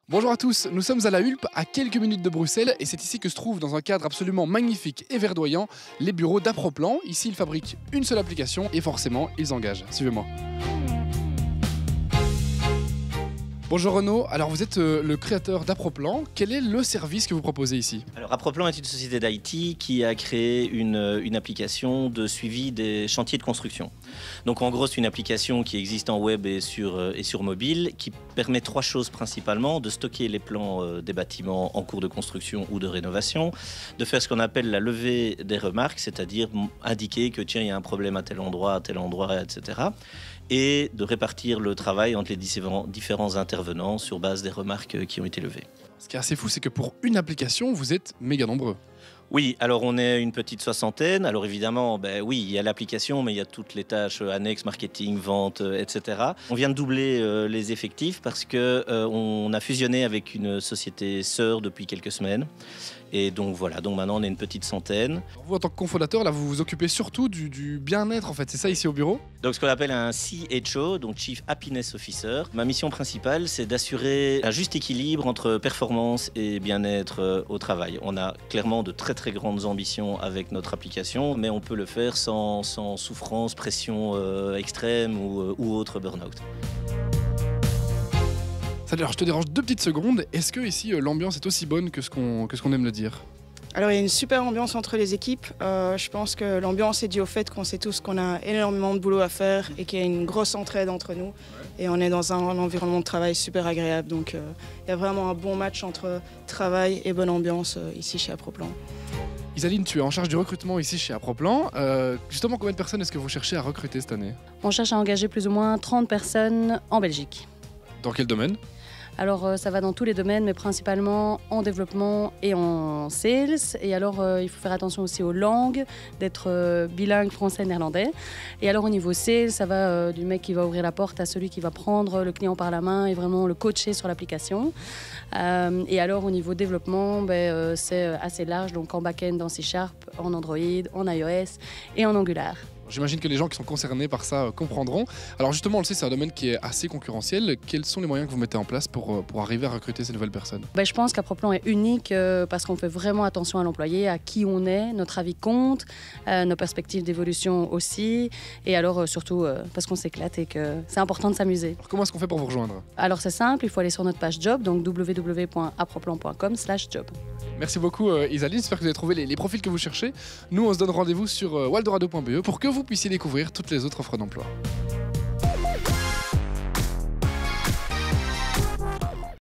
Bonjour à tous, nous sommes à la Hulpe, à quelques minutes de Bruxelles, et c'est ici que se trouvent, dans un cadre absolument magnifique et verdoyant, les bureaux d'Aproplan. Ici, ils fabriquent une seule application et forcément, ils engagent. Suivez-moi. Bonjour Renaud, alors vous êtes le créateur d'Aproplan. Quel est le service que vous proposez ici? Alors Aproplan est une société d'IT qui a créé une application de suivi des chantiers de construction. Donc en gros, c'est une application qui existe en web et sur mobile, qui permet trois choses principalement: de stocker les plans des bâtiments en cours de construction ou de rénovation, de faire ce qu'on appelle la levée des remarques, c'est-à-dire indiquer que tiens, il y a un problème à tel endroit, etc. Et de répartir le travail entre les différents intervenants sur base des remarques qui ont été levées. Ce qui est assez fou, c'est que pour une application, vous êtes méga nombreux. Oui, alors on est une petite soixantaine. Alors évidemment, oui, il y a l'application, mais il y a toutes les tâches annexes, marketing, vente, etc. On vient de doubler les effectifs parce qu'on a fusionné avec une société sœur depuis quelques semaines. Et donc voilà, donc maintenant on est une petite centaine. Vous, en tant que cofondateur, là, vous vous occupez surtout du bien-être, en fait, c'est ça ici au bureau? Donc ce qu'on appelle un CHO, donc Chief Happiness Officer. Ma mission principale, c'est d'assurer un juste équilibre entre performance et bien-être au travail. On a clairement de très très grandes ambitions avec notre application, mais on peut le faire sans souffrance, pression extrême ou autre burn-out. Alors, je te dérange 2 petites secondes. Est-ce que ici l'ambiance est aussi bonne que ce qu'on aime le dire? Alors il y a une super ambiance entre les équipes. Je pense que l'ambiance est due au fait qu'on sait tous qu'on a énormément de boulot à faire et qu'il y a une grosse entraide entre nous. Et on est dans un environnement de travail super agréable. Donc il y a vraiment un bon match entre travail et bonne ambiance ici chez Aproplan. Isaline, tu es en charge du recrutement ici chez Aproplan. Justement, combien de personnes est-ce que vous cherchez à recruter cette année? On cherche à engager plus ou moins 30 personnes en Belgique. Dans quel domaine? Alors ça va dans tous les domaines, mais principalement en développement et en sales. Et alors il faut faire attention aussi aux langues, d'être bilingue français-néerlandais. Et alors au niveau sales, ça va du mec qui va ouvrir la porte à celui qui va prendre le client par la main et vraiment le coacher sur l'application. Et alors au niveau développement, c'est assez large, donc en back-end, en C#, en Android, en iOS et en Angular. J'imagine que les gens qui sont concernés par ça comprendront. Alors justement, on le sait, c'est un domaine qui est assez concurrentiel. Quels sont les moyens que vous mettez en place pour arriver à recruter ces nouvelles personnes? Je pense qu'Aproplan est unique parce qu'on fait vraiment attention à l'employé, à qui on est, notre avis compte, nos perspectives d'évolution aussi. Et alors surtout parce qu'on s'éclate et que c'est important de s'amuser. Alors, comment est-ce qu'on fait pour vous rejoindre? Alors c'est simple, il faut aller sur notre page job, donc www.aproplan.com/job. Merci beaucoup Isaline, j'espère que vous avez trouvé les profils que vous cherchez. Nous, on se donne rendez-vous sur waldorado.be pour que vous puissiez découvrir toutes les autres offres d'emploi.